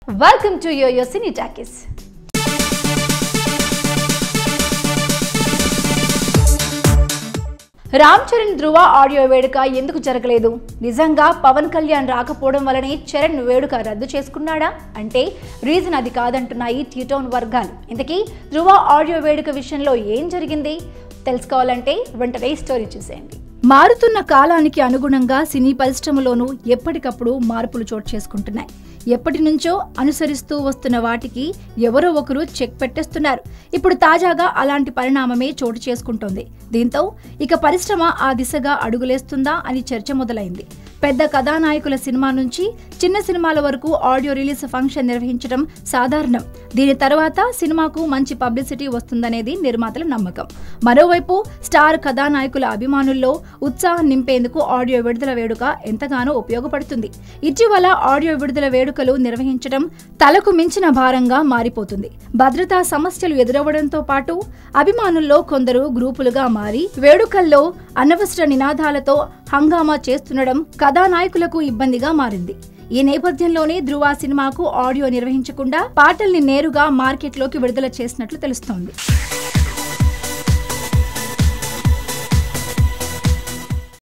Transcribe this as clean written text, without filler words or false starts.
Welcome to Yo-Yo Cine Talkies. Ram Charan Dhruva audio వేడుక ఎందుకు జరగలేదు? నిజంగా పవన్ కళ్యాణ్ రాకపోవడం వల్లనే చరణ్ వేడుక రద్దు చేసుకున్నాడా అంటే రీజన్ అది కాదంటున్నాయి టీటౌన్ వర్గాలు. ఇంతకీ ధృవ ఆడియో వేడుక విషయంలో ఏం జరిగింది తెలుసుకోవాలంటే వెంటనే స్టోరీ చూసేయండి. మారుతున్న కాలానికి అనుగుణంగా సినీ పరిశ్రమలోనూ ఎప్పటికప్పుడు మార్పులు చోటు చేసుకుంటున్నాయి. ఎప్పటి నుంచో అనుసరిస్తూ వస్తున్న వాటికి ఎవరో ఒకరు చెక్ పెట్టేస్తున్నారు. ఇప్పుడు తాజాగా అలాంటి పరిణామమే చోటు చేసుకుంటోంది. దీంతో ఇక పరిశ్రమ ఆ దిశగా అడుగులేస్తుందా అని చర్చ మొదలైంది. పెద్ద కథానాయకుల సినిమా నుంచి చిన్న సినిమాల వరకు ఆడియో రిలీజ్ ఫంక్షన్ నిర్వహించడం సాధారణం. దీని తర్వాత సినిమాకు మంచి పబ్లిసిటీ వస్తుందనేది నిర్మాతల నమ్మకం. మరోవైపు స్టార్ కథానాయకుల అభిమానుల్లో ఉత్సాహం నింపేందుకు ఆడియో విడుదల వేడుక ఎంతగానో ఉపయోగపడుతుంది. ఇటీవల ఆడియో విడుదల వేడుకలు నిర్వహించడం తలకు మించిన భారంగా మారిపోతుంది. భద్రతా సమస్యలు ఎదురవ్వడంతో పాటు అభిమానుల్లో కొందరు గ్రూపులుగా మారి వేడుకల్లో అనవసర నినాదాలతో హంగామా చేస్తుండడం కథానాయకులకు ఇబ్బందిగా మారింది. ఈ నేపథ్యంలోనే ధృవ సినిమాకు ఆడియో నిర్వహించకుండా పాటల్ని నేరుగా మార్కెట్లోకి విడుదల చేసినట్లు తెలుస్తోంది.